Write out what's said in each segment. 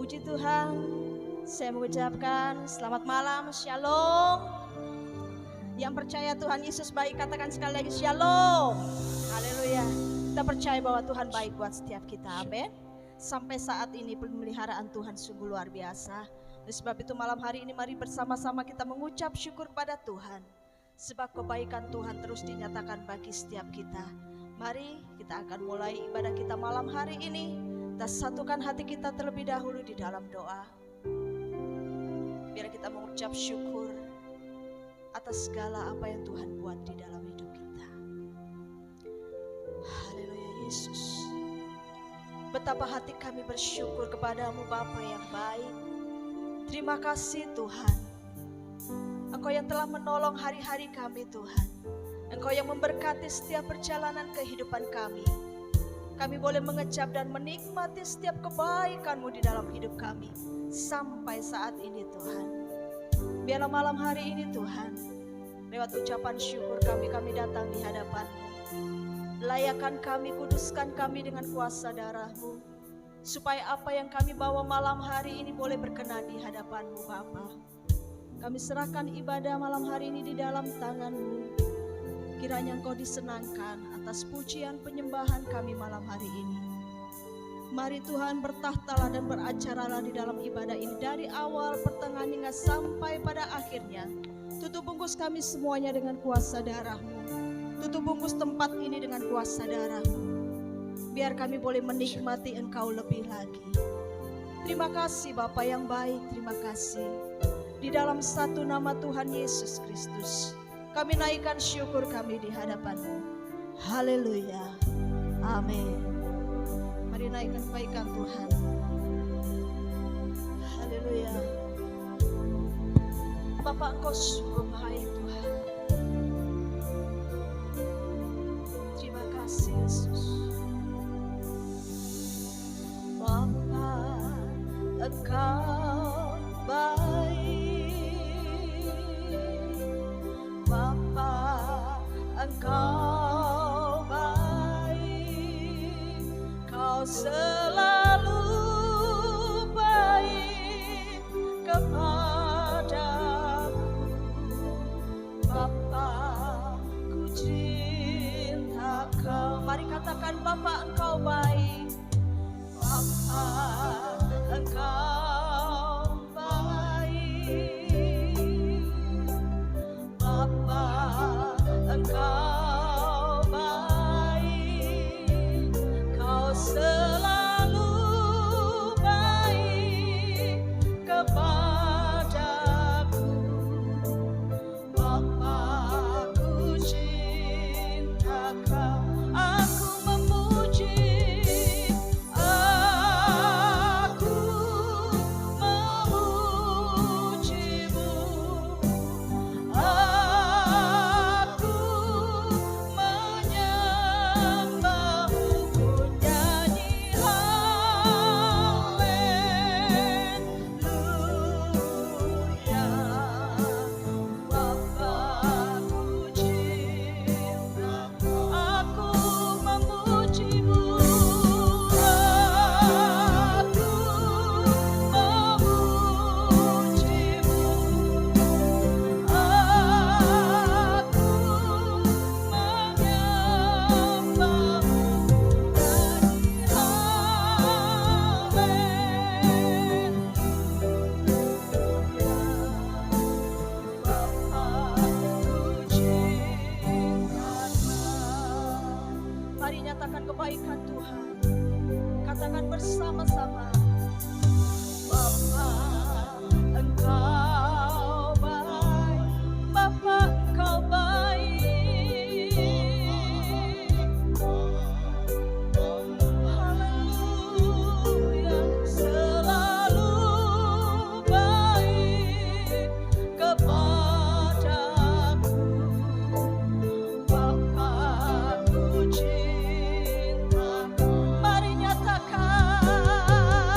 Puji Tuhan, saya mengucapkan selamat malam, shalom. Yang percaya Tuhan Yesus baik, katakan sekali lagi shalom. Haleluya. Kita percaya bahwa Tuhan baik buat setiap kita, amin. Sampai saat ini pemeliharaan Tuhan sungguh luar biasa. Oleh sebab itu malam hari ini mari bersama-sama kita mengucap syukur pada Tuhan. Sebab kebaikan Tuhan terus dinyatakan bagi setiap kita. Mari kita akan mulai ibadah kita malam hari ini. Kita satukan hati kita terlebih dahulu di dalam doa. Biar kita mengucap syukur atas segala apa yang Tuhan buat di dalam hidup kita. Haleluya Yesus. Betapa hati kami bersyukur kepadamu Bapa yang baik. Terima kasih Tuhan. Engkau yang telah menolong hari-hari kami Tuhan. Engkau yang memberkati setiap perjalanan kehidupan kami. Kami boleh mengecap dan menikmati setiap kebaikan-Mu di dalam hidup kami. Sampai saat ini Tuhan. Biarlah malam hari ini Tuhan, lewat ucapan syukur kami datang di hadapan-Mu. Layakan kami, kuduskan kami dengan kuasa darah-Mu. Supaya apa yang kami bawa malam hari ini boleh berkenan di hadapan-Mu Bapa. Kami serahkan ibadah malam hari ini di dalam tangan-Mu. Kiranya Engkau disenangkan atas pujian penyembahan kami malam hari ini. Mari Tuhan bertahtalah dan beracaralah di dalam ibadah ini dari awal, pertengahan hingga sampai pada akhirnya. Tutup bungkus kami semuanya dengan kuasa darah-Mu. Tutup bungkus tempat ini dengan kuasa darah-Mu. Biar kami boleh menikmati Engkau lebih lagi. Terima kasih Bapa yang baik, terima kasih. Di dalam satu nama Tuhan Yesus Kristus, kami naikkan syukur kami di hadapan-Mu. Haleluya. Amin. Mari naikkan kebaikan Tuhan. Haleluya. Bapa Engkau sungguh baik Tuhan. Terima kasih Yesus. Bapa Engkau baik. Bapa Engkau baik, Kau selalu baik kepadaku. Bapa, ku cinta Kau. Mari katakan Bapa Engkau baik. Bapa Engkau baik. Bapa Engkau baik, Kau selalu baik kepadaku. Bapa, ku cinta Kau. Aku memuji, aku memuji-Mu. Aku menyembah-Mu, ku nyanyi haleluya. Bapa, ku cinta Kau. Aku memuji-Mu, aku memuji-Mu. Aku menyembah-Mu, nyanyi haleluya. Bapa, ku cinta Kau. Mari nyatakan kebaikan Tuhan. Katakan bersama-sama. Bapa Engkau baik. Bapa Engkau baik. Haleluya. Selalu baik kepadaku. Bapa, ku cinta Kau. Mari nyatakan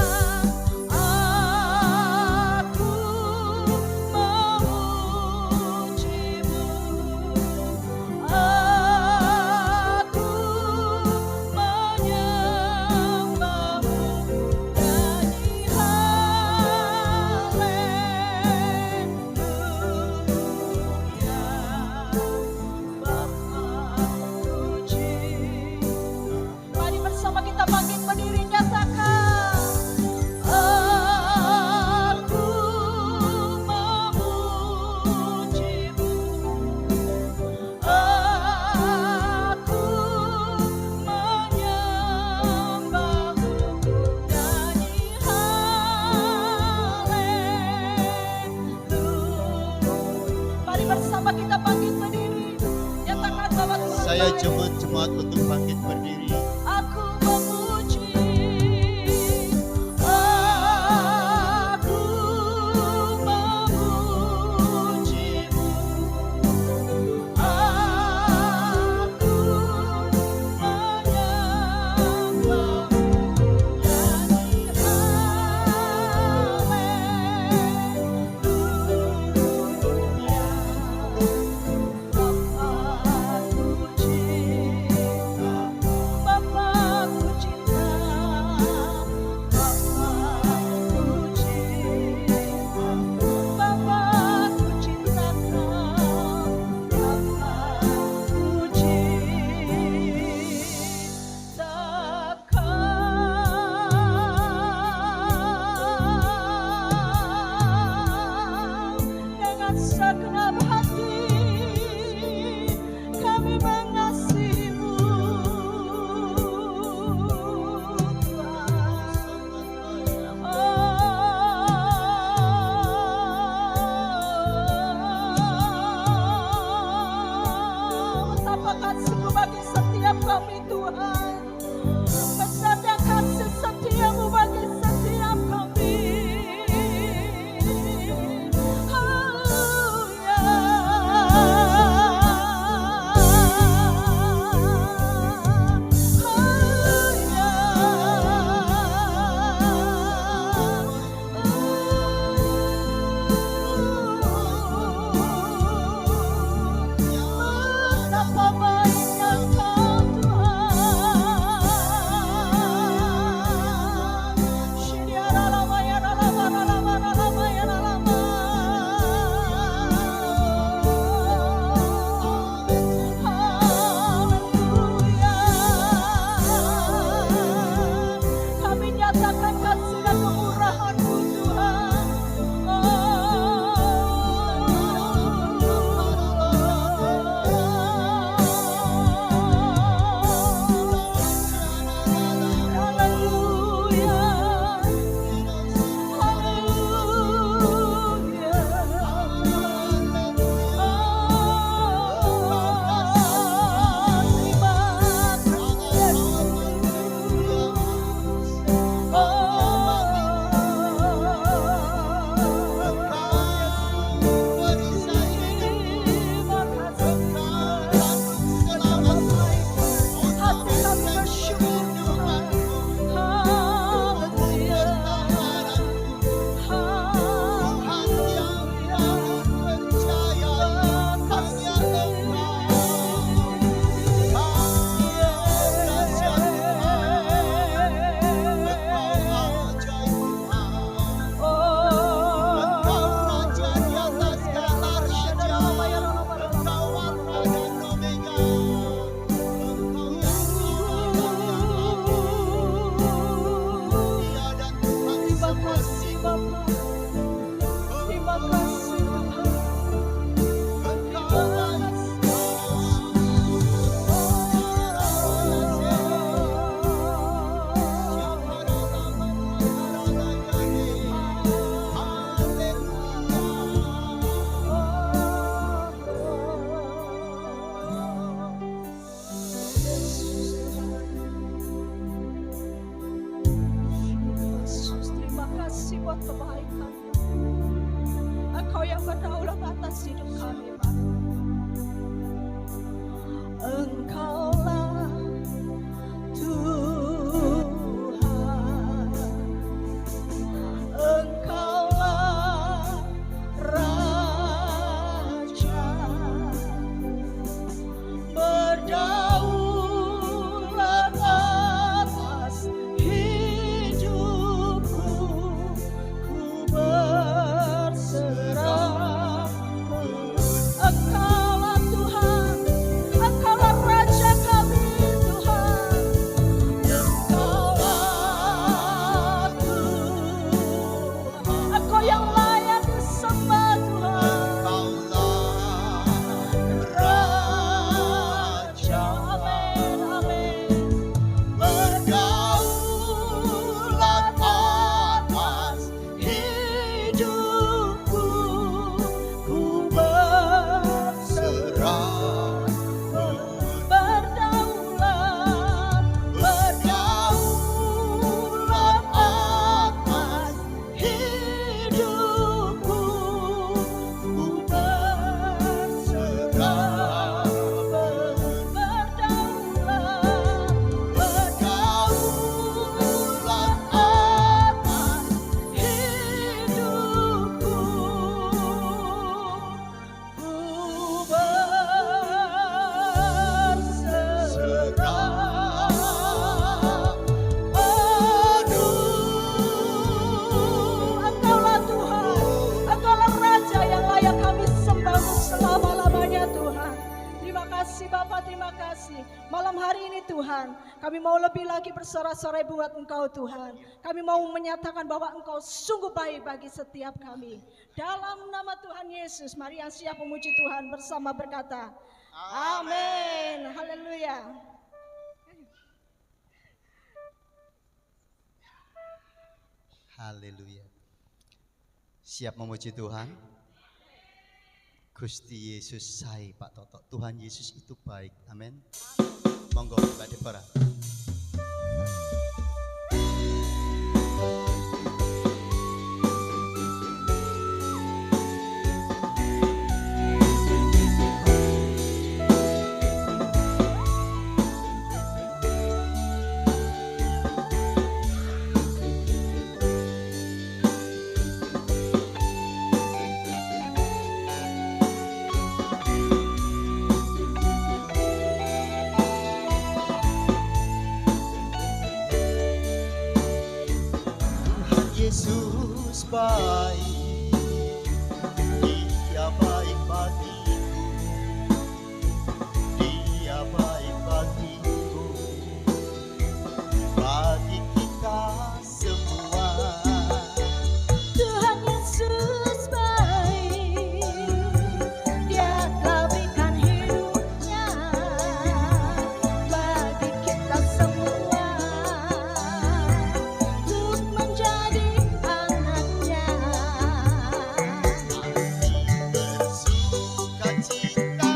Mari jemaat-jemaat untuk bangkit berdiri. Aku memuji, segenap hati kami mengasihimu betapa kasih-Mu bagi setiap kami Tuhan, betapa kasih setia-Mu bagi setiap kami. Buat kebaikan, Engkau yang berdaulat atas hidup kami, Bapa. Engkaulah Tuhan, Engkaulah Raja, berdaulat atas hidupku. Berserah Tuhan. Kami mau lebih lagi bersorak-sorai buat Engkau Tuhan. Kami mau menyatakan bahwa Engkau sungguh baik bagi setiap kami. Dalam nama Tuhan Yesus, mari yang siap memuji Tuhan bersama berkata, amin. Haleluya. Haleluya. Siap memuji Tuhan? Gusti Yesus sae Pak Toto. Tuhan Yesus itu baik. Amin. Monggo Mbak Deborah. Yesus baik, Dia baik bagiku, Dia baik bagiku, bagi kita semua. Tuhan Yesus baik, Dia telah berikan hidupnya bagi kita semua untuk menjadi anaknya. Bersuka cita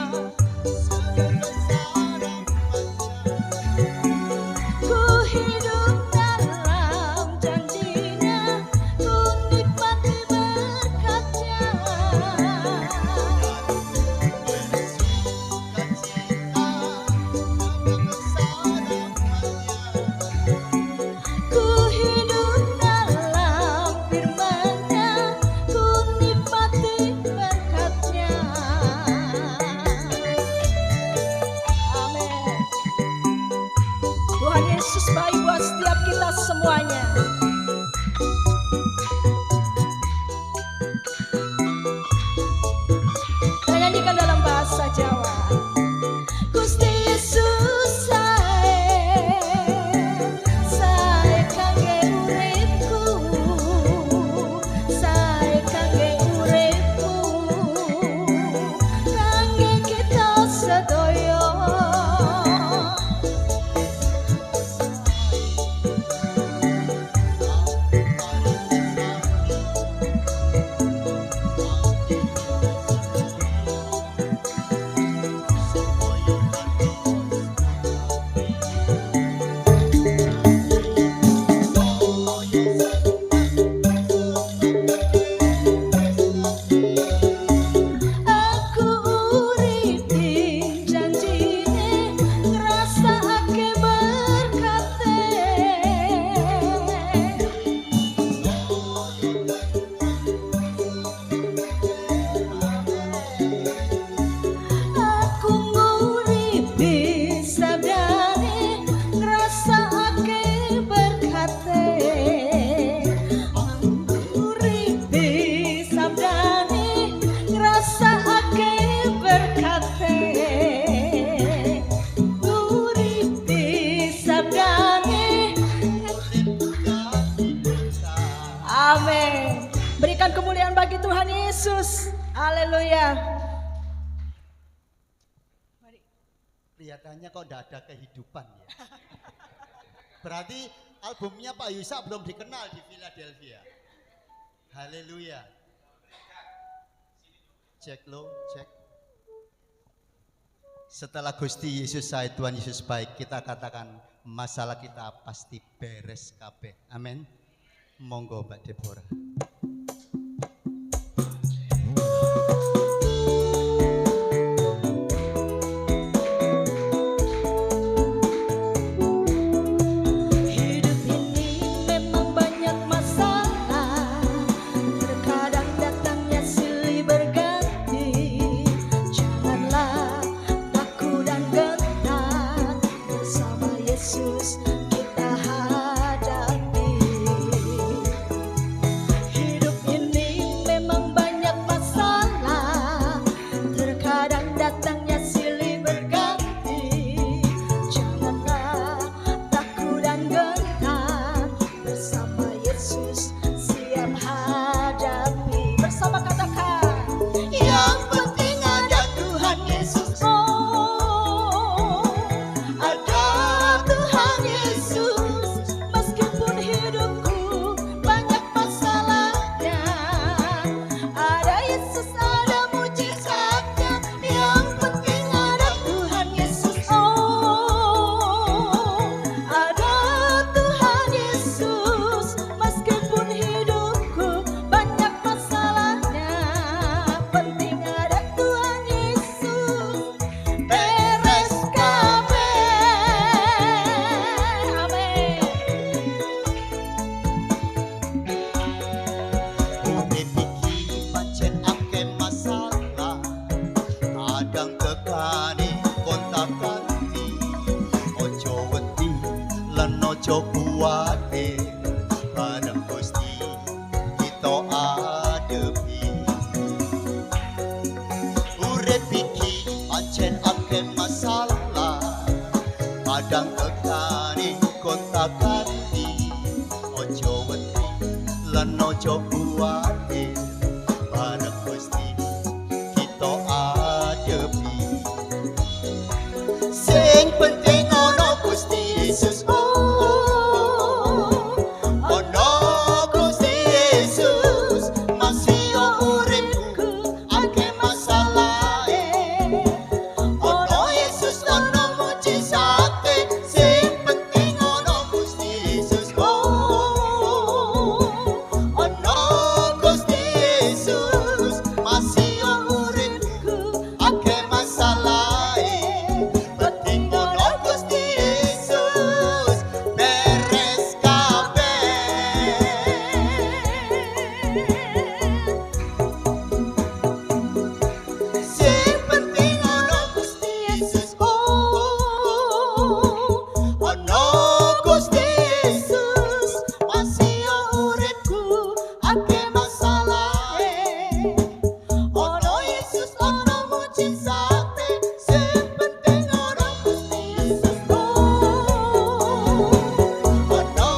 sebesar Ku hidup dalam janjinya, ku nikmati berkatnya. Ku hidup dalam firman-Nya, ku nikmati berkat-Nya. Amin. Tuhan Yesus baik buat setiap kita semuanya. Kita nyanyikan dalam bahasa Jawa. Gusti Yesus sae, sae kangge uripku, sae kangge uripku, kangge kita sedaya. Aku urip ing janjine, ngrasakake berkate. Aku nguripi sabdane, ngrasakake berkate. Nguripi sabdane, ngrasakake berkate. Nguripi sabdane. Amin. Berikan kemuliaan bagi Tuhan Yesus. Haleluya. Kelihatannya kok tidak ada kehidupan ya. Berarti albumnya Pak Yusa belum dikenal di Philadelphia. Haleluya. Cek lo, cek. Setelah Gusti Yesus sae Tuhan Yesus baik, kita katakan masalah kita pasti beres kabeh. Amin. Monggo Mbak Deborah. Hidup ini memang banyak masalah, terkadang datangnya silih berganti. Janganlah takut dan gentar, bersama Yesus kita hadapi. lan ojo kuwatir bareng Gusti kita adepi. Sing penting ana Gusti Yesus, ana Gusti Yesus masih uripku akeh masalahe. Ana Yesus ana mujizate, sing penting ana Gusti Yesus, ana Gusti Yesus masih uripku akeh masalahe. Penting ana Gusti Yesus beres kabeh. Sing penting ana Gusti Yesus, ana Gusti Yesus masih uripku akeh masalahe. Ana Yesus ana mujizate, sing penting ana Gusti Yesus, ana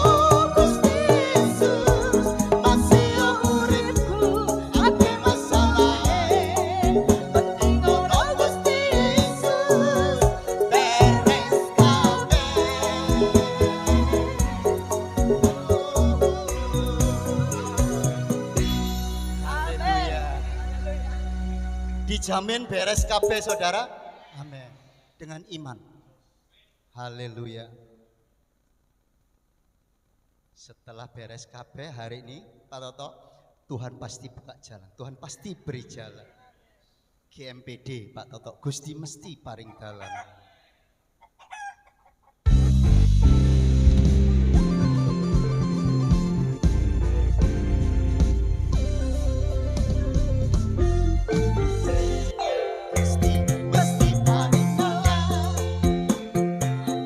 Gusti Yesus masih uripku akeh masalahe. Penting ana Gusti Yesus beres kabeh. Dijamin beres kabeh saudara. Amin. Dengan iman. Haleluya. Setelah beres kabeh hari ini Pak Toto, Tuhan pasti buka jalan, Tuhan pasti beri jalan. GMPD Pak Toto, Gusti mesti paring dalan. Gusti mesti paring dalan,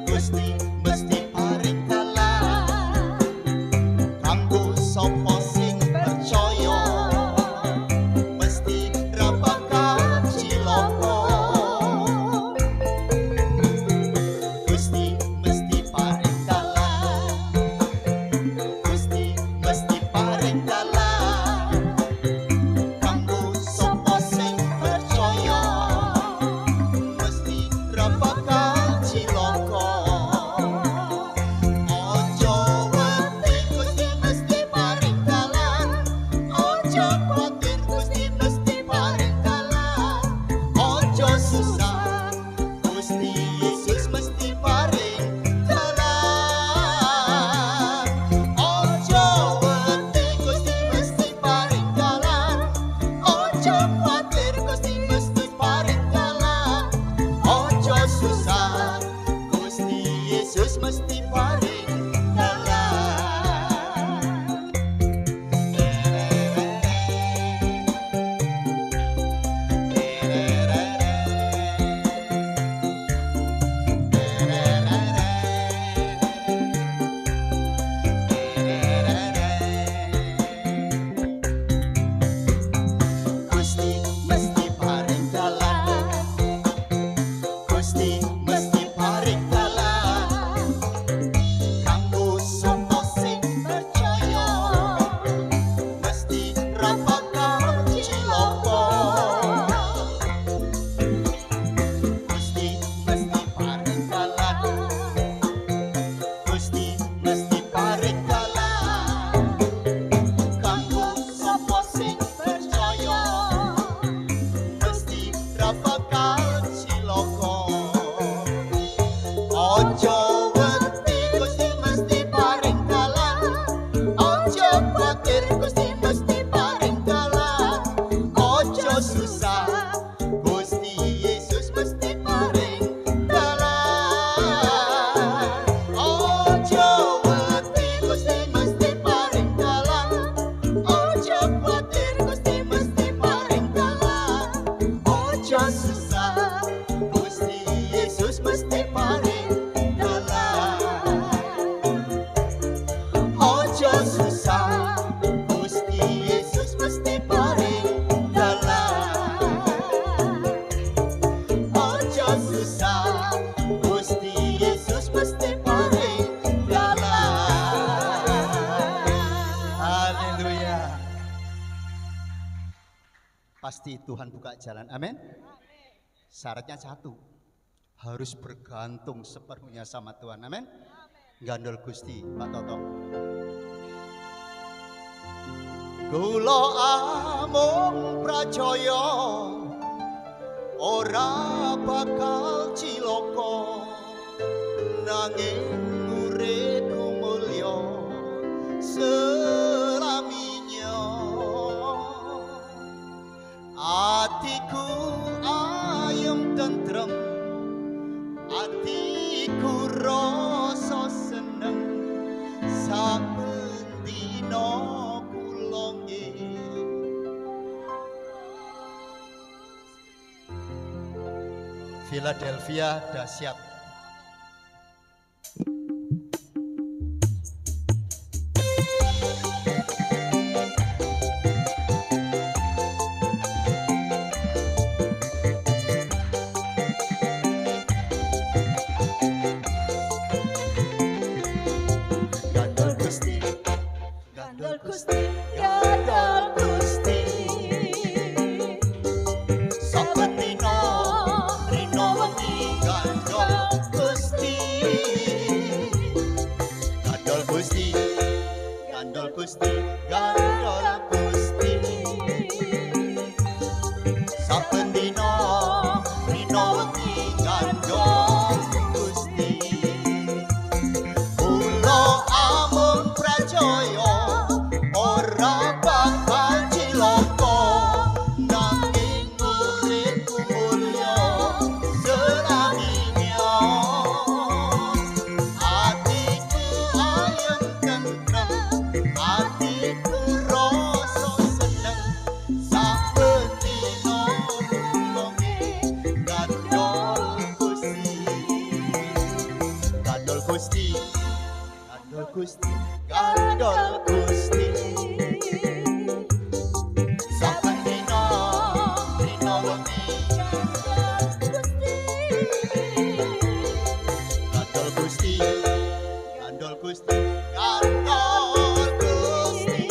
Gusti mesti paring dalan. Kanggo sapa sing percaya, mesti ra bakal cilaka. Gusti mesti paring dalan, Gusti mesti paring dalan. Kanggo sapa sing percaya, mesti ra bakal cilaka. Ojo wedi Gusti mesti paring dalan, ojo kuwatir Gusti mesti paring dalan. Ojo susah Gusti Yesus mesti paring dalan. Ojo wedi Gusti mesti paring dalan, ojo kuwatir Gusti mesti paring dalan. Ojo susah Gusti Yesus mesti paring Gusti mesti paring dalan, Gusti mesti paring dalan. Kanggo sapa sing percaya, mesti ra bakal cilaka. Gusti mesti paring dalan, Gusti mesti paring dalan. Kanggo sapa sing percaya, mesti ra bakal cilaka. Ojo wedi Gusti mesti paring dalan, ojo kuwatir Gusti mesti paring dalan. Ojo susah Gusti Yesus mesti paring dalan. Ojo wedi Gusti mesti paring dalan, ojo kuwatir Gusti mesti paring dalan. Ojo susah Gusti Yesus mesti paring dalan. Ojo susah Haleluya. Pasti Tuhan buka jalan. Amin. Syaratnya satu, harus bergantung sepenuhnya sama Tuhan. Amin. Gandol Gusti, Pak Toto. Kula amung pracaya ora bakal cilaka, nanging uripku mulya selaminya. Atiku ayem tentrem, atiku rasa seneng, saben dina kula nggih. Philadelphia dahsyat. Gandol Gusti, Gandol Gusti, gandol Gusti. saben dina rina wengi gandol Gusti. Gandol Gusti, gandol Gusti, gandol Gusti. Saben dina rina wengi gandol Gusti. Kula amung pracaya ora bakal cilaka, nanging uripku mulya selaminya. Atiku ayem tentrem, atiku rasa seneng, saben dina kula nggih gandol Gusti. Gandol Gusti, gandol Gusti, gandol Gusti. Saben dina rina wengi gandol Gusti, gandol Gusti, gandol Gusti.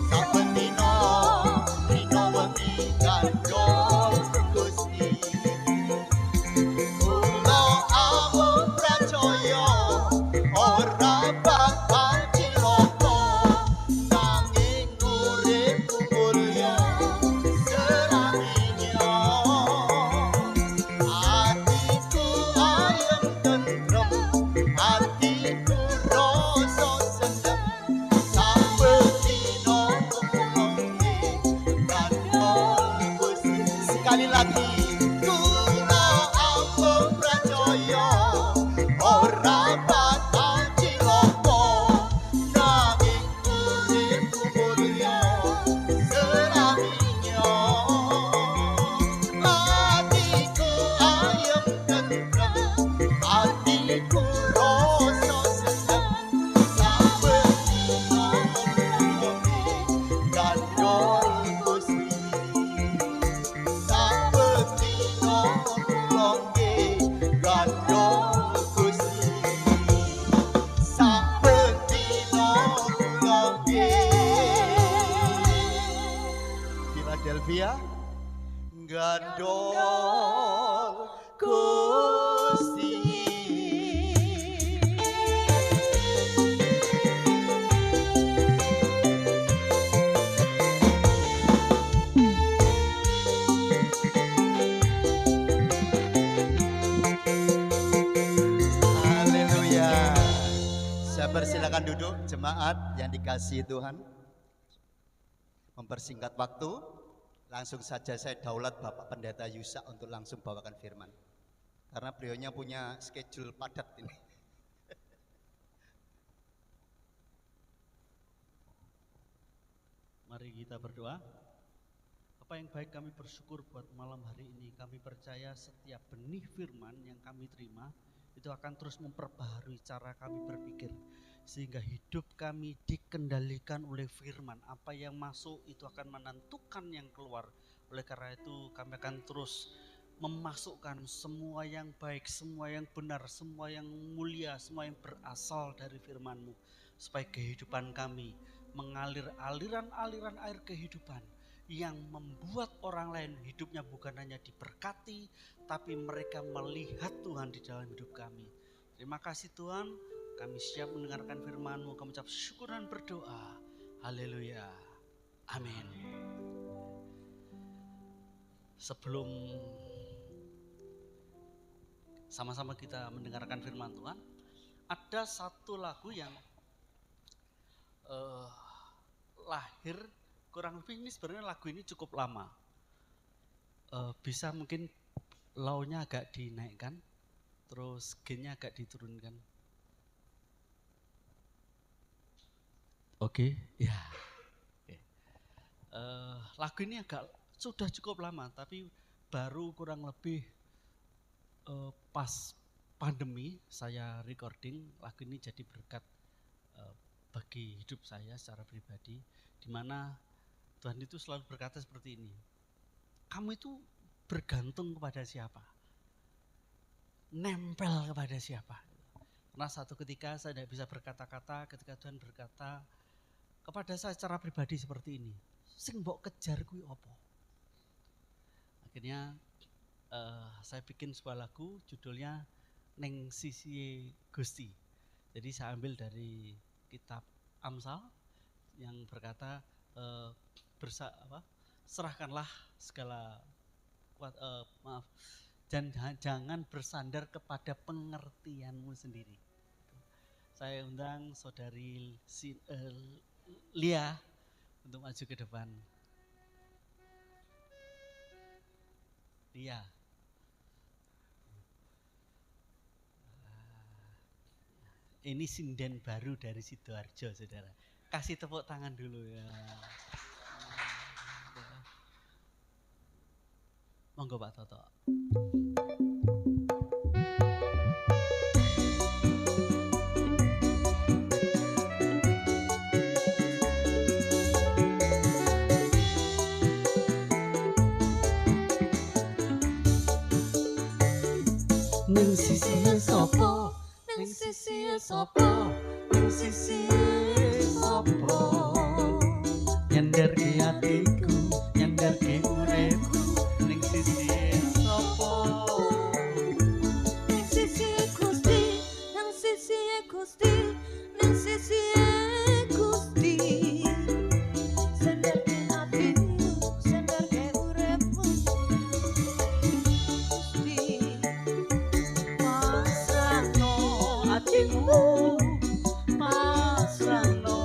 Saben dina rina wengi gandol Gusti. Kula amung pracaya ora bakal cilaka, nanging uripku mulya selaminya. Atiku ayem tentrem, atiku rasa seneng, saben dina kula nggih gandol Gusti. Sekali lagi, kula amung pracaya ora bakal cilaka, nanging uripku mulya selaminya. Atiku ayem tentrem, atiku rasa seneng, saben dina kula nggih gandol Gusti. Saben dina kula nggih gandol Gusti. Saben dina kula nggih. Philadelphia gandol Gusti. Haleluya. Saya persilakan duduk jemaat yang dikasihi Tuhan. Mempersingkat waktu, langsung saja saya daulat Bapak Pendeta Yusak untuk langsung bawakan firman. Karena beliaunya punya schedule padat ini. Mari kita berdoa. Bapa yang baik, kami bersyukur buat malam hari ini. Kami percaya setiap benih firman yang kami terima itu akan terus memperbaharui cara kami berpikir, sehingga hidup kami dikendalikan oleh firman. Apa yang masuk itu akan menentukan yang keluar. Oleh karena itu kami akan terus memasukkan semua yang baik, semua yang benar, semua yang mulia, semua yang berasal dari firman-Mu. supaya kehidupan kami mengalir aliran-aliran air kehidupan yang membuat orang lain hidupnya bukan hanya diberkati, tapi mereka melihat Tuhan di dalam hidup kami. Terima kasih Tuhan, kami siap mendengarkan firman-Mu, kami ucap syukur dan berdoa. Haleluya, amin. Sebelum sama-sama kita mendengarkan firman Tuhan, ada satu lagu yang lahir kurang lebih, ini sebenarnya lagu ini cukup lama. Bisa mungkin low-nya agak dinaikkan, terus gain-nya agak diturunkan. Oke, ya. Oke. Lagu ini sudah cukup lama, tapi baru kurang lebih pas pandemi saya recording. Lagu ini jadi berkat bagi hidup saya secara pribadi, di mana Tuhan itu selalu berkata seperti ini, kamu itu bergantung kepada siapa, nempel kepada siapa. Karena satu ketika saya tidak bisa berkata-kata, ketika Tuhan berkata kepada saya secara pribadi seperti ini, sing mbok kejar kuwi opo. Akhirnya saya bikin sebuah lagu, judulnya Neng Sisi Gusti. Jadi saya ambil dari kitab Amsal yang berkata, serahkanlah segala dan jangan bersandar kepada pengertianmu sendiri. Saya undang saudari Lia untuk maju ke depan. Lia. Ini sinden baru dari Sidoarjo, saudara. Kasih tepuk tangan dulu ya. Monggo Pak Toto. Ning sisihe sapa? Ning sisihe sapa? Ning sisihe sapa? Nyenderke atiku, nyenderke uripku. Ning sisihe sapa? Ning sisihe Gusti, nang sisihe Gusti, nang sisihe Gusti. Senderke atiku, senderke uripku. Gusti, Pasrahno atimu, pasrahno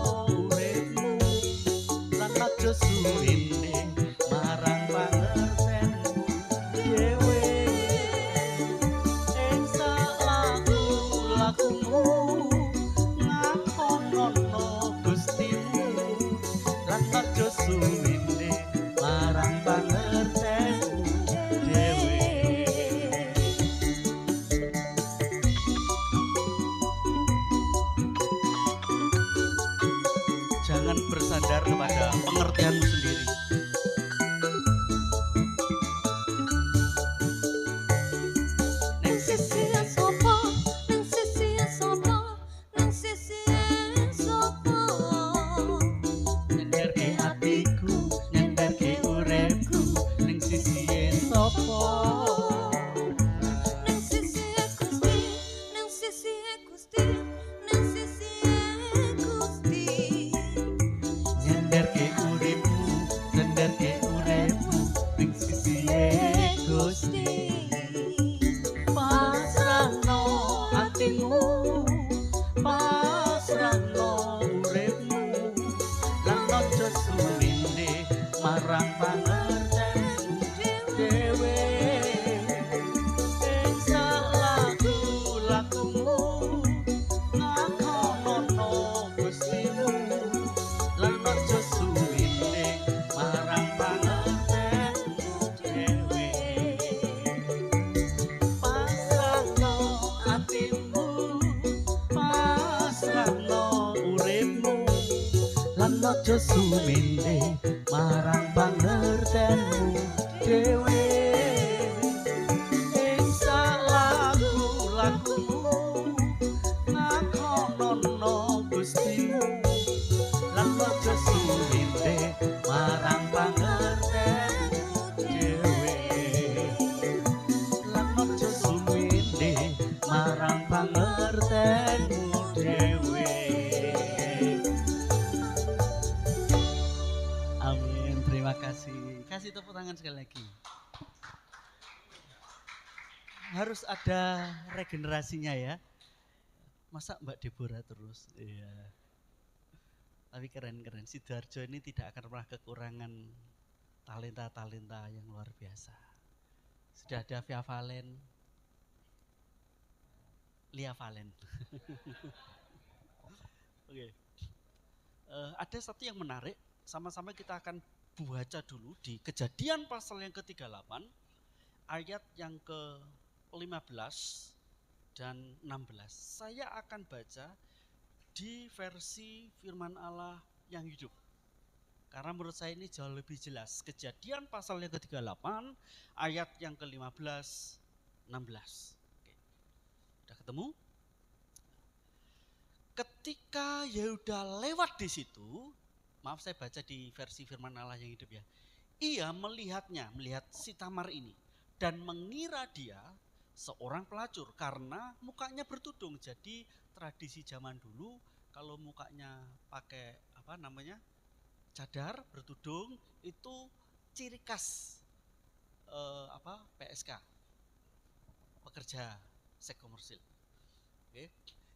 uripmu, lan aja suwene marang pangertenmu dhewe. Ing laku-lakumu ngakonono Gustimu, lan aja suwene marang pangertenmu dhewe. Jangan bersandar kepada pengertianmu sendiri. nang sisihe sapa? Nang sisihe sapa? Nang sisihe sapa? Nyenderke atiku, nyenderke uripku, ning sisihe sapa? Nang sisihe Gusti, nang sisihe Gusti, nang sisihe Gusti. Nyenderke uripmu, nyenderke uripmu, ning sisihe Gusti. Pasrahno atimu, pasrahno uripmu, lan aja suwene marang pangertenmu dhewe. Ing laku-lakumu ngakonono Gustimu, lan aja suwene marang pangertenmu dhewe. Pasrahno atimu, pasrahno uripmu, lan aja suwene marang pangertenmu dhewe. Ing laku-lakumu ngakonono Gustimu, lan ojo suminde marang pangertenmu dhewe lan ojo suminde marang pangertenmu dhewe. Amin, terima kasih. Kasih tepuk tangan sekali lagi. Harus ada regenerasinya ya. Masa Mbak Deborah terus? Iya. Tapi keren-keren. Sidoarjo ini tidak akan pernah kekurangan talenta-talenta yang luar biasa. Sudah ada Via Valen, Lia Valen. Oke. Ada satu yang menarik. Sama-sama kita akan baca dulu di Kejadian pasal yang ke-38 ayat yang ke-15 dan 16. Saya akan baca di versi firman Allah yang hidup. Karena menurut saya ini jauh lebih jelas. Kejadian pasal yang ke-38 ayat yang ke-15 16. Oke. Udah ketemu? Ketika Yehuda lewat di situ, maaf saya baca di versi firman Allah yang hidup ya. Ia melihat si Tamar ini dan mengira dia seorang pelacur karena mukanya bertudung. Jadi tradisi zaman dulu kalau mukanya pakai cadar bertudung itu ciri khas PSK, pekerja seks komersil. Oke.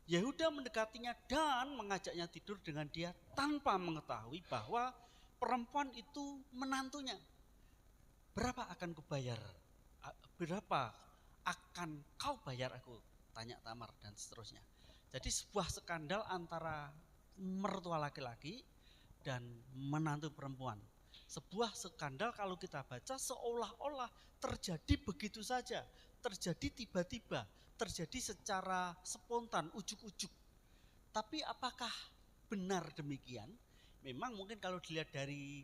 Yehuda mendekatinya dan mengajaknya tidur dengan dia tanpa mengetahui bahwa perempuan itu menantunya. Berapa akan kubayar? Berapa akan kau bayar aku? Tanya Tamar dan seterusnya. Jadi sebuah skandal antara mertua laki-laki dan menantu perempuan. Sebuah skandal kalau kita baca seolah-olah terjadi begitu saja. Terjadi tiba-tiba. Terjadi secara spontan, ujuk-ujuk. Tapi apakah benar demikian? Memang mungkin kalau dilihat dari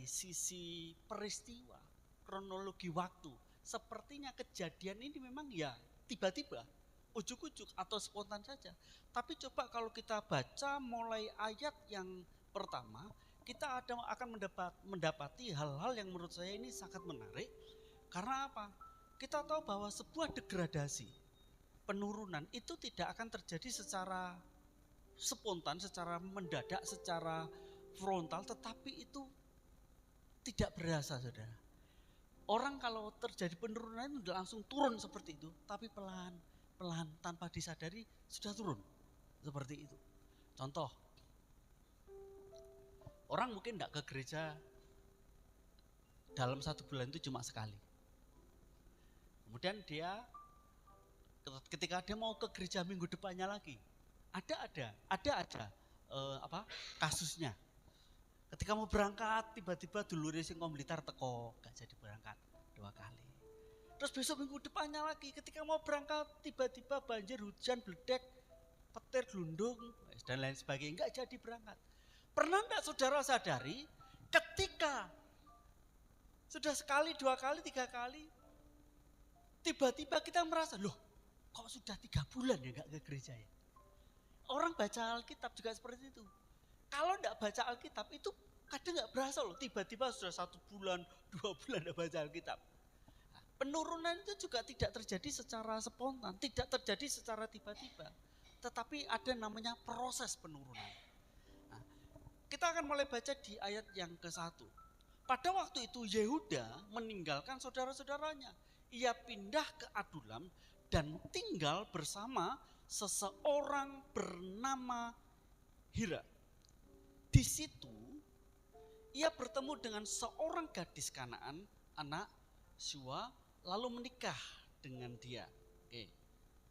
sisi peristiwa, kronologi waktu, sepertinya kejadian ini memang ya tiba-tiba, ujuk-ujuk atau spontan saja. Tapi coba kalau kita baca mulai ayat yang pertama, kita akan mendapati hal-hal yang menurut saya ini sangat menarik. Karena apa? Kita tahu bahwa sebuah degradasi, penurunan itu tidak akan terjadi secara spontan, secara mendadak, secara frontal, tetapi itu tidak berasa, saudara. Orang kalau terjadi penurunan itu tidak langsung turun seperti itu, tapi pelan-pelan tanpa disadari sudah turun seperti itu. Contoh, orang mungkin tidak ke gereja dalam 1 bulan itu cuma sekali. Kemudian dia ketika dia mau ke gereja minggu depannya lagi, ada kasusnya. Ketika mau berangkat tiba-tiba dulure sing Blitar teko, gak jadi berangkat 2 kali. Terus besok minggu depannya lagi, ketika mau berangkat tiba-tiba banjir, hujan, bledek, petir, gelundung dan lain sebagainya, gak jadi berangkat. Pernah enggak saudara sadari ketika sudah sekali, 2 kali, 3 kali, tiba-tiba kita merasa, loh kok sudah 3 bulan ya gak ke gereja ya? Orang baca Alkitab juga seperti itu. Kalau enggak baca Alkitab itu kadang gak berasa loh, tiba-tiba sudah 1 bulan, 2 bulan enggak baca Alkitab. Nah, penurunan itu juga tidak terjadi secara spontan, tidak terjadi secara tiba-tiba. Tetapi ada namanya proses penurunan. Nah, kita akan mulai baca di ayat yang ke-1. Pada waktu itu Yehuda meninggalkan saudara-saudaranya. Ia pindah ke Adulam dan tinggal bersama seseorang bernama Hira. Di situ ia bertemu dengan seorang gadis Kanaan, anak Shua, lalu menikah dengan dia. Oke,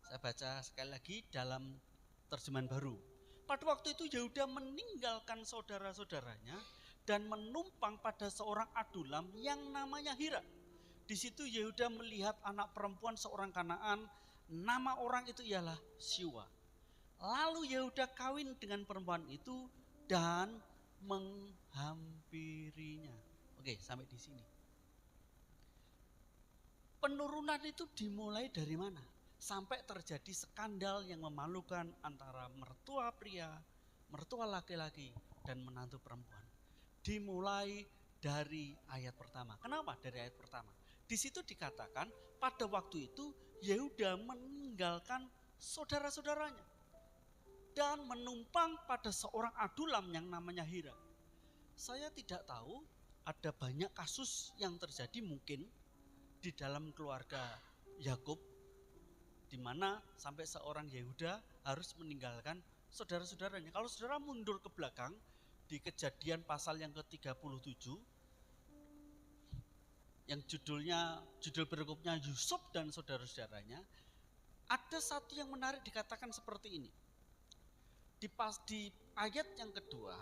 saya baca sekali lagi dalam terjemahan baru. Pada waktu itu Yehuda meninggalkan saudara-saudaranya dan menumpang pada seorang Adulam yang namanya Hira. Di situ Yehuda melihat anak perempuan seorang Kanaan, nama orang itu ialah Shua. Lalu Yehuda kawin dengan perempuan itu dan menghampirinya. Oke, sampai di sini. Penurunan itu dimulai dari mana? Sampai terjadi skandal yang memalukan antara mertua pria, mertua laki-laki dan menantu perempuan. Dimulai dari ayat pertama. Kenapa dari ayat pertama? Di situ dikatakan pada waktu itu Yehuda meninggalkan saudara-saudaranya dan menumpang pada seorang adulam yang namanya Hira. Saya tidak tahu, ada banyak kasus yang terjadi mungkin di dalam keluarga Yakub, di mana sampai seorang Yehuda harus meninggalkan saudara-saudaranya. Kalau saudara mundur ke belakang di Kejadian pasal yang ke-37 yang judul perikopnya Yusuf dan saudara-saudaranya, ada satu yang menarik dikatakan seperti ini. Di ayat yang kedua,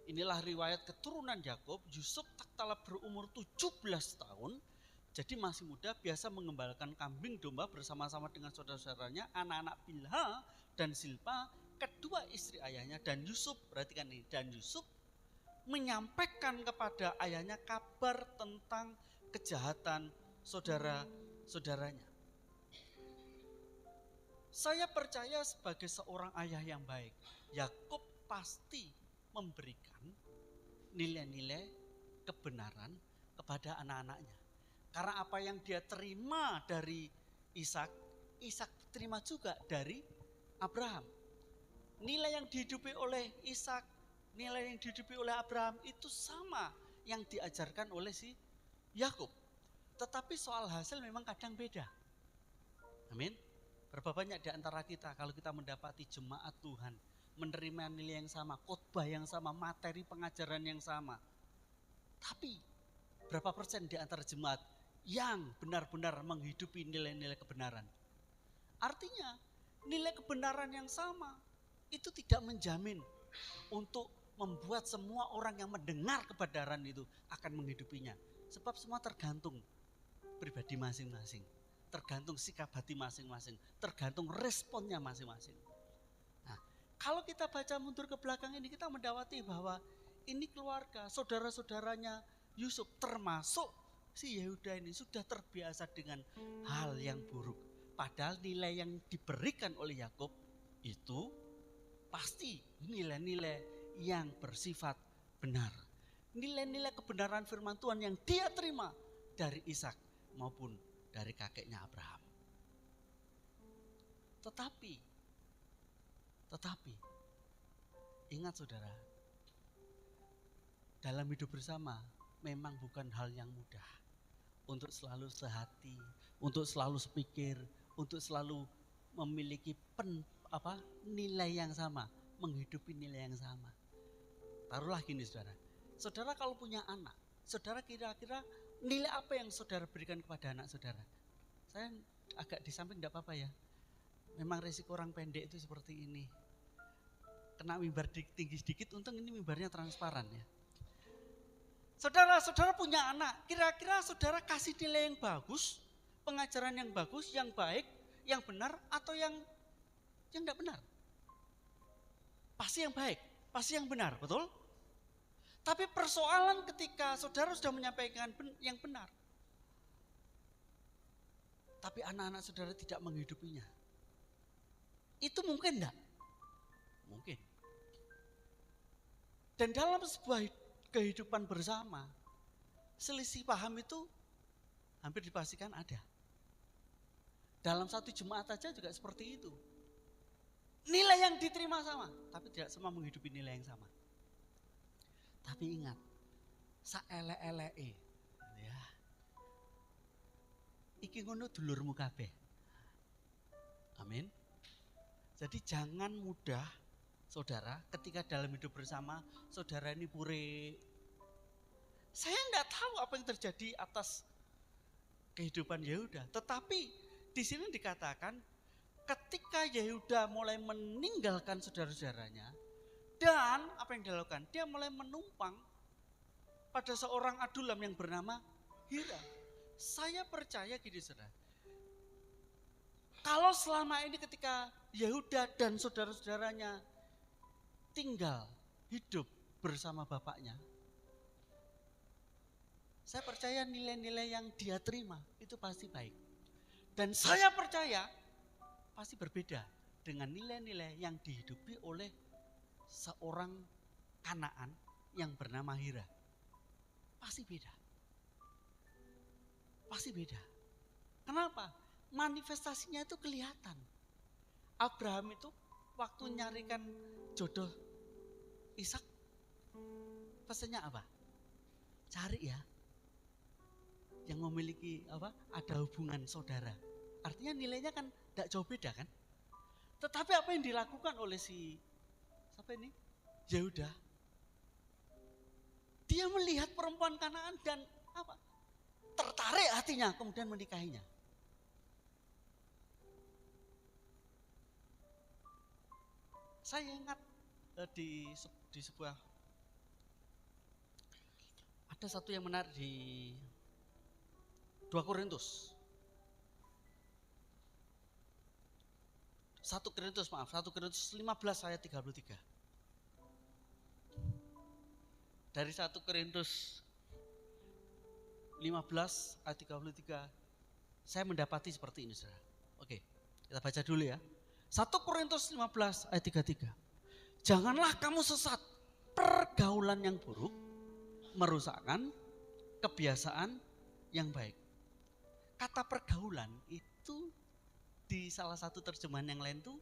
inilah riwayat keturunan Yakub. Yusuf tak kalah berumur 17 tahun, jadi masih muda, biasa mengembalakan kambing domba bersama-sama dengan saudara-saudaranya, anak-anak Bilha dan Silpa, kedua istri ayahnya. Dan Yusuf, perhatikan ini, dan Yusuf menyampaikan kepada ayahnya kabar tentang kejahatan saudara-saudaranya. Saya percaya sebagai seorang ayah yang baik, Yakub pasti memberikan nilai-nilai kebenaran kepada anak-anaknya. Karena apa yang dia terima dari Ishak, Ishak terima juga dari Abraham. Nilai yang dihidupi oleh Ishak, nilai yang dihidupi oleh Abraham itu sama yang diajarkan oleh si Yakub. Tetapi soal hasil memang kadang beda. Amin. Berapa banyak di antara kita kalau kita mendapati jemaat Tuhan menerima nilai yang sama, khotbah yang sama, materi pengajaran yang sama. Tapi berapa persen di antara jemaat yang benar-benar menghidupi nilai-nilai kebenaran? Artinya nilai kebenaran yang sama itu tidak menjamin untuk membuat semua orang yang mendengar kebenaran itu akan menghidupinya. Sebab semua tergantung pribadi masing-masing, tergantung sikap hati masing-masing, tergantung responnya masing-masing. Nah, kalau kita baca mundur ke belakang ini, kita mendapati bahwa ini keluarga, saudara-saudaranya Yusuf, termasuk si Yehuda ini sudah terbiasa dengan hal yang buruk. Padahal nilai yang diberikan oleh Yakub itu pasti nilai-nilai yang bersifat benar. Nilai-nilai kebenaran firman Tuhan yang dia terima dari Ishak maupun dari kakeknya Abraham. Tetapi ingat saudara, dalam hidup bersama memang bukan hal yang mudah. Untuk selalu sehati, untuk selalu sepikir, untuk selalu memiliki nilai yang sama, menghidupi nilai yang sama. Taruhlah gini saudara. Saudara kalau punya anak, saudara kira-kira nilai apa yang saudara berikan kepada anak saudara? Saya agak di samping tidak apa-apa ya. Memang resiko orang pendek itu seperti ini. Kena mimbar tinggi sedikit, untung ini mimbarnya transparan ya. Saudara punya anak, kira-kira saudara kasih nilai yang bagus, pengajaran yang bagus, yang baik, yang benar, atau yang tidak benar? Pasti yang baik, pasti yang benar, betul? Tapi persoalan ketika saudara sudah menyampaikan yang benar, tapi anak-anak saudara tidak menghidupinya. Itu mungkin enggak? Mungkin. Dan dalam sebuah kehidupan bersama, selisih paham itu hampir dipastikan ada. Dalam satu jemaat aja juga seperti itu. Nilai yang diterima sama, tapi tidak semua menghidupi nilai yang sama. Tapi ingat, saelek-eleke ya. Iki ngono dulurmu kabeh. Amin. Jadi jangan mudah saudara ketika dalam hidup bersama saudara ini pure. Saya enggak tahu apa yang terjadi atas kehidupan Yehuda, tetapi di sini dikatakan ketika Yehuda mulai meninggalkan saudara-saudaranya, dan apa yang dilakukan? Dia mulai menumpang pada seorang adulam yang bernama Hira. Saya percaya gini saudara, kalau selama ini ketika Yehuda dan saudara-saudaranya tinggal hidup bersama bapaknya, saya percaya nilai-nilai yang dia terima itu pasti baik. Dan saya percaya pasti berbeda dengan nilai-nilai yang dihidupi oleh seorang Kanaan yang bernama Hira. Pasti beda. Pasti beda. Kenapa? Manifestasinya itu kelihatan. Abraham itu waktu nyarikan jodoh Ishak, pesannya apa? Cari ya yang memiliki ada hubungan saudara. Artinya nilainya kan tidak jauh beda kan. Tetapi apa yang dilakukan oleh siapa ini? Yehuda. Dia melihat perempuan Kanaan dan tertarik hatinya, kemudian menikahinya. Saya ingat di sebuah, ada satu yang menarik di 2 Korintus 1 Korintus 15 ayat 33. Dari 1 Korintus 15 ayat 33 saya mendapati seperti ini, saudara. Oke, kita baca dulu ya. 1 Korintus 15 ayat 33. Janganlah kamu sesat, pergaulan yang buruk merusakkan kebiasaan yang baik. Kata pergaulan itu di salah satu terjemahan yang lain tuh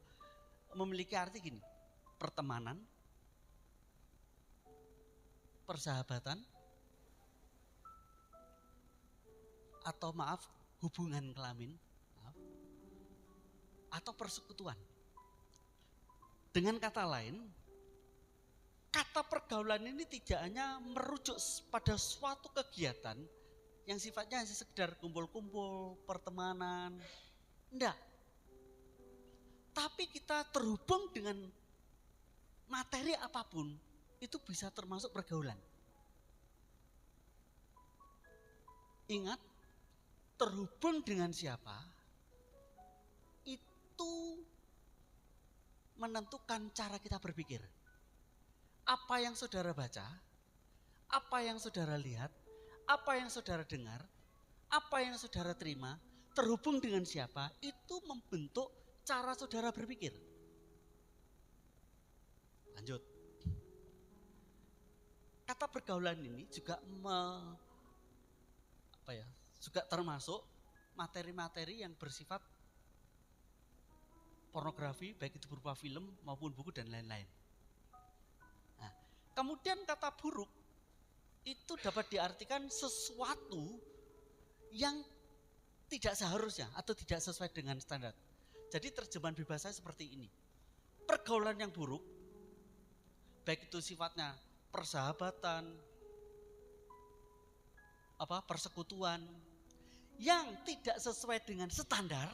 memiliki arti gini. Pertemanan, persahabatan, atau hubungan kelamin, atau persekutuan. Dengan kata lain, kata pergaulan ini tidak hanya merujuk pada suatu kegiatan yang sifatnya hanya sekedar kumpul-kumpul, pertemanan. Enggak. Tapi kita terhubung dengan materi apapun, itu bisa termasuk pergaulan. Ingat, terhubung dengan siapa, itu menentukan cara kita berpikir. Apa yang saudara baca, apa yang saudara lihat, apa yang saudara dengar, apa yang saudara terima, terhubung dengan siapa, itu membentuk cara saudara berpikir. Lanjut. Kata pergaulan ini juga juga termasuk materi-materi yang bersifat pornografi, baik itu berupa film maupun buku dan lain-lain. Nah, kemudian kata buruk itu dapat diartikan sesuatu yang tidak seharusnya atau tidak sesuai dengan standar. Jadi terjemahan bebas saya seperti ini. Pergaulan yang buruk, baik itu sifatnya persahabatan, persekutuan yang tidak sesuai dengan standar,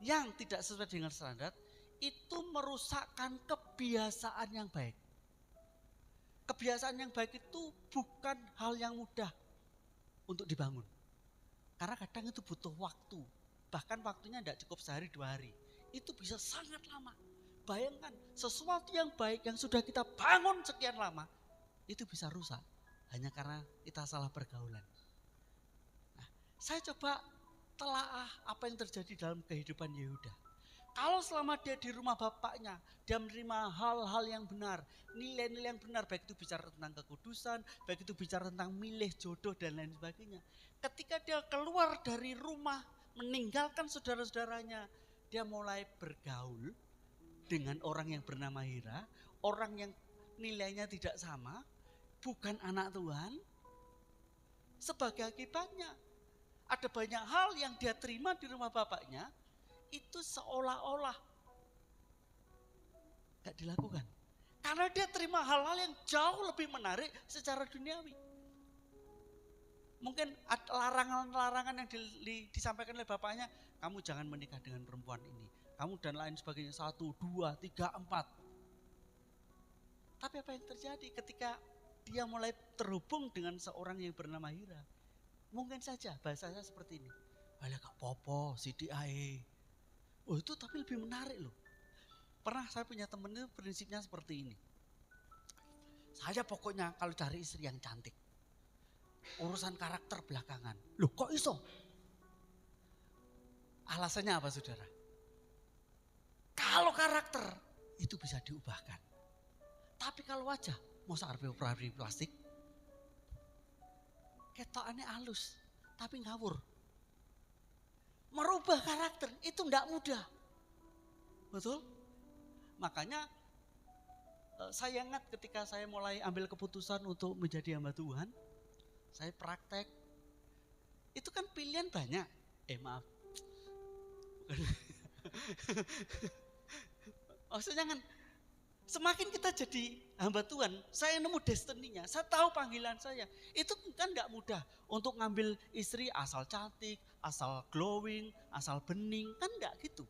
yang tidak sesuai dengan standar, itu merusakkan kebiasaan yang baik. Kebiasaan yang baik itu bukan hal yang mudah untuk dibangun. Karena kadang itu butuh waktu. Bahkan waktunya tidak cukup sehari 2 hari. Itu bisa sangat lama. Bayangkan sesuatu yang baik yang sudah kita bangun sekian lama, itu bisa rusak hanya karena kita salah pergaulan. Nah, saya coba telaah apa yang terjadi dalam kehidupan Yehuda. Kalau selama dia di rumah bapaknya, dia menerima hal-hal yang benar, nilai-nilai yang benar, baik itu bicara tentang kekudusan, baik itu bicara tentang milih jodoh dan lain sebagainya. Ketika dia keluar dari rumah, meninggalkan saudara-saudaranya, dia mulai bergaul dengan orang yang bernama Hira, orang yang nilainya tidak sama, bukan anak Tuhan. Sebagai akibatnya, ada banyak hal yang dia terima di rumah bapaknya, itu seolah-olah gak dilakukan. Karena dia terima hal-hal yang jauh lebih menarik secara duniawi. Mungkin ada larangan-larangan yang disampaikan oleh bapaknya, kamu jangan menikah dengan perempuan ini, kamu dan lain sebagainya, 1, 2, 3, 4. Tapi apa yang terjadi ketika dia mulai terhubung dengan seorang yang bernama Hira? Mungkin saja bahasanya seperti ini, alah kak popo, sidi ae. Oh itu tapi lebih menarik loh. Pernah saya punya temen itu prinsipnya seperti ini. Saya pokoknya kalau cari istri yang cantik, urusan karakter belakangan. Loh kok iso? Alasannya apa saudara? Kalau karakter itu bisa diubahkan. Tapi kalau wajah, mau sarpe operasi plastik, ketokane halus, tapi ngawur. Merubah karakter itu enggak mudah. Betul? Makanya saya ingat ketika saya mulai ambil keputusan untuk menjadi hamba Tuhan, saya praktek. Itu kan pilihan banyak. Maaf. Bukan. Maksudnya kan semakin kita jadi hamba Tuhan, saya nemu destininya, saya tahu panggilan saya. Itu kan enggak mudah untuk ngambil istri asal cantik, asal glowing, asal bening, kan enggak gitu.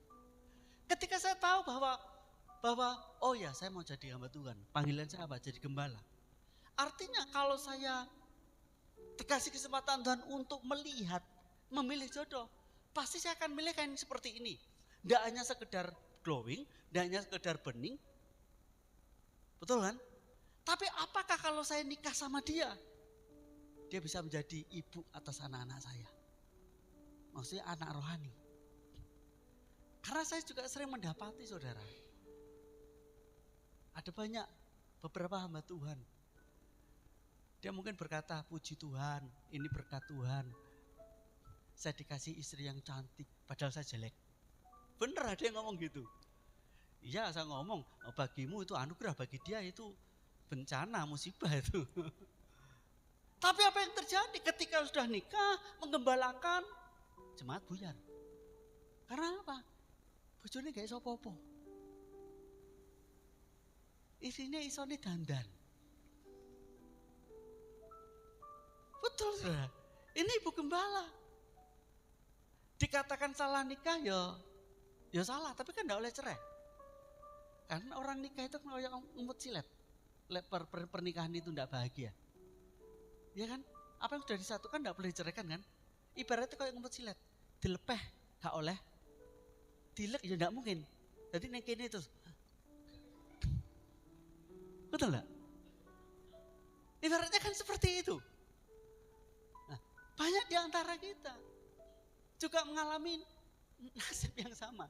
Ketika saya tahu bahwa oh ya saya mau jadi hamba Tuhan, panggilan saya apa? Jadi gembala. Artinya kalau saya dikasih kesempatan Tuhan untuk melihat, memilih jodoh, pasti saya akan milih kain seperti ini. Tidak hanya sekedar glowing, tidak hanya sekedar bening. Betul kan? Tapi apakah kalau saya nikah sama dia, dia bisa menjadi ibu atas anak-anak saya? Maksudnya anak rohani. Karena saya juga sering mendapati saudara, ada banyak beberapa hamba Tuhan. Dia mungkin berkata, puji Tuhan, ini berkat Tuhan. Saya dikasih istri yang cantik, padahal saya jelek. Bener ada yang ngomong gitu. Iya saya ngomong, bagimu itu anugerah, bagi dia itu bencana, musibah itu. Tapi apa yang terjadi ketika sudah nikah, menggembalakan, jemaat buyar. Karena apa? Bojone gak iso apa-apa. Istrinya isone dandan. Betul saudara, ini ibu gembala. Dikatakan salah nikah ya salah, tapi kan enggak oleh cerai. Karena orang nikah itu kayak ngumut silet. Pernikahan itu enggak bahagia. Ya kan? Apa yang sudah disatukan enggak boleh diceraikan kan? Ibaratnya kayak ngumut silet. Dilepeh gak oleh. Dilek ya enggak mungkin. Jadi nek kene itu. Betul enggak? Ibaratnya kan seperti itu. Nah, banyak di antara kita juga mengalami nasib yang sama.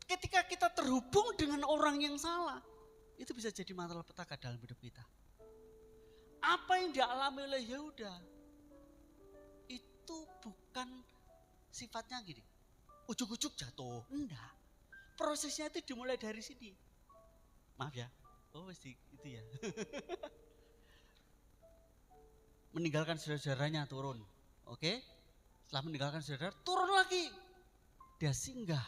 Ketika kita terhubung dengan orang yang salah, itu bisa jadi malapetaka dalam hidup kita. Apa yang dialami oleh Yehuda, itu bukan sifatnya gini, ujuk-ujuk jatuh, enggak. Prosesnya itu dimulai dari sini. Maaf ya, itu ya. Meninggalkan saudara-saudaranya turun, oke? Setelah meninggalkan saudara, turun lagi. Dia singgah,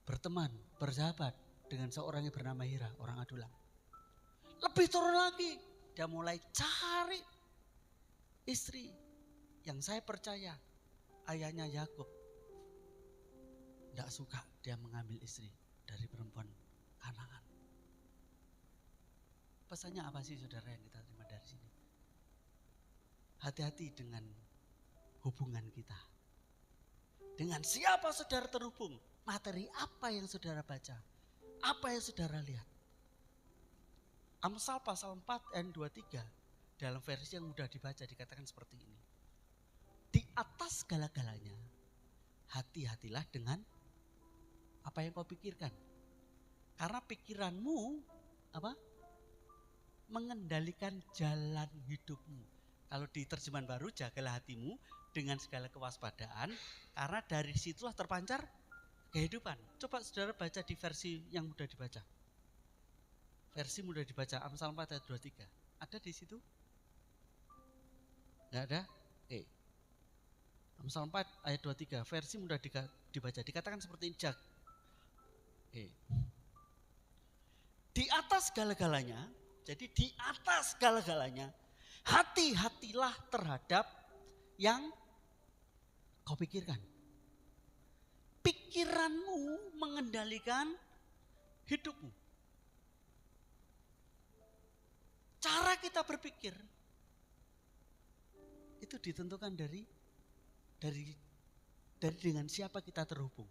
berteman, bersahabat dengan seorang yang bernama Hira, orang Adulam. Lebih turun lagi, dia mulai cari istri yang saya percaya ayahnya Yakub tidak suka dia mengambil istri dari perempuan Kanaan. Pesannya apa sih saudara yang kita terima dari sini? Hati-hati dengan hubungan kita. Dengan siapa saudara terhubung? Materi apa yang saudara baca? Apa yang saudara lihat? Amsal pasal 4 ayat 23 dalam versi yang mudah dibaca dikatakan seperti ini. Di atas segala-galanya, hati-hatilah dengan apa yang kau pikirkan. Karena pikiranmu mengendalikan jalan hidupmu. Kalau di terjemahan baru, jagalah hatimu dengan segala kewaspadaan, karena dari situlah terpancar kehidupan. Coba saudara baca di versi yang mudah dibaca. Versi mudah dibaca, Amsal 4 ayat 23. Ada di situ? Enggak ada? Amsal 4 ayat 23, versi mudah dibaca. Dikatakan seperti ini, di atas segala-galanya, jadi di atas segala-galanya, hati-hatilah terhadap yang kau pikirkan. Pikiranmu mengendalikan hidupmu. Cara kita berpikir itu ditentukan dari dengan siapa kita terhubung.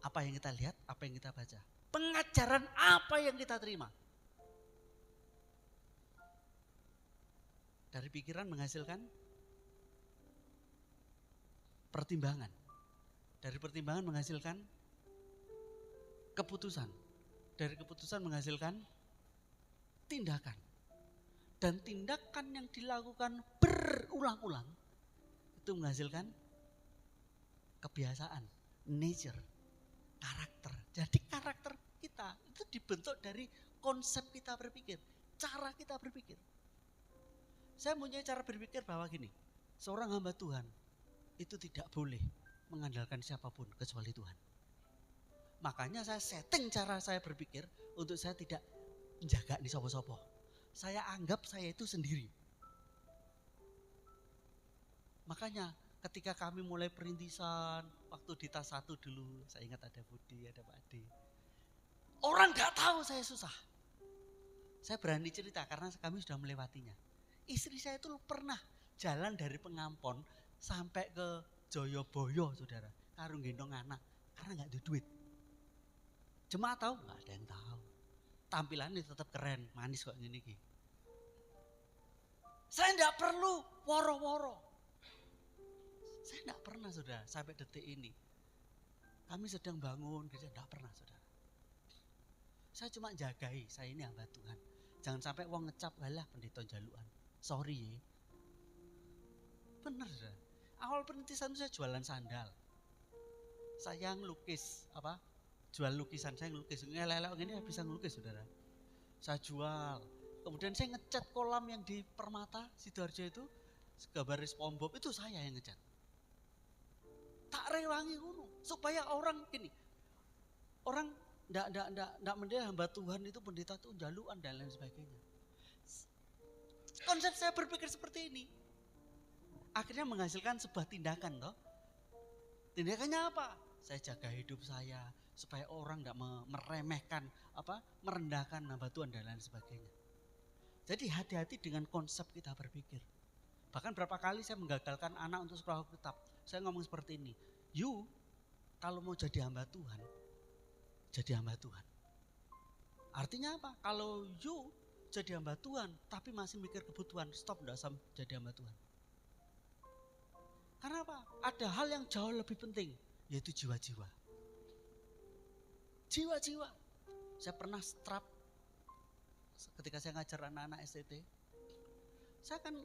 Apa yang kita lihat, apa yang kita baca. Pengajaran apa yang kita terima. Dari pikiran menghasilkan pertimbangan. Dari pertimbangan menghasilkan keputusan. Dari keputusan menghasilkan tindakan. Dan tindakan yang dilakukan berulang-ulang itu menghasilkan kebiasaan, nature, karakter. Jadi karakter kita itu dibentuk dari konsep kita berpikir, cara kita berpikir. Saya punya cara berpikir bahwa gini, seorang hamba Tuhan itu tidak boleh mengandalkan siapapun kecuali Tuhan. Makanya saya setting cara saya berpikir untuk saya tidak menjaga di sopo-sopo. Saya anggap saya itu sendiri. Makanya ketika kami mulai perintisan, waktu di tas 1 dulu, saya ingat ada Budi, ada Pak Ade. Orang gak tahu saya susah. Saya berani cerita karena kami sudah melewatinya. Istri saya itu pernah jalan dari Pengampon sampai ke Joyoboyo, saudara. Karo gendong anak, karena gak ada duit. Jemaat tahu? Gak ada yang tahu. Tampilannya tetap keren, manis kok gini. Saya gak perlu woro-woro. Saya gak pernah, saudara, sampai detik ini. Kami sedang bangun, gitu, gak pernah, saudara. Saya cuma jagai, saya ini hamba Tuhan. Jangan sampai wong ngecap, halah pendeta jaluan. Sorry ya. Bener, saudara. Awal perintisan saya jualan sandal. Saya ngelukis, jual lukisan, saya ngelukis. Ngelelek ini bisa ngelukis, saudara. Saya jual. Kemudian saya ngecat kolam yang di Permata, Sidoarjo itu. Gambar SpongeBob itu saya yang ngecat. Tak rewangi ngono supaya orang gini. Orang ndak menilai hamba Tuhan itu pendeta itu jaluan dan lain sebagainya. Konsep saya berpikir seperti ini. Akhirnya menghasilkan sebuah tindakan toh. Tindakannya apa? Saya jaga hidup saya supaya orang tidak meremehkan, merendahkan hamba Tuhan dan lain sebagainya. Jadi hati-hati dengan konsep kita berpikir. Bahkan berapa kali saya menggagalkan anak untuk sekolah Alkitab. Saya ngomong seperti ini, you kalau mau jadi hamba Tuhan, jadi hamba Tuhan. Artinya apa? Kalau you jadi hamba Tuhan tapi masih mikir kebutuhan, stop, tidak usah jadi hamba Tuhan. Karena apa? Ada hal yang jauh lebih penting, yaitu jiwa-jiwa. Jiwa-jiwa. Saya pernah strap ketika saya ngajar anak-anak STT. Saya kan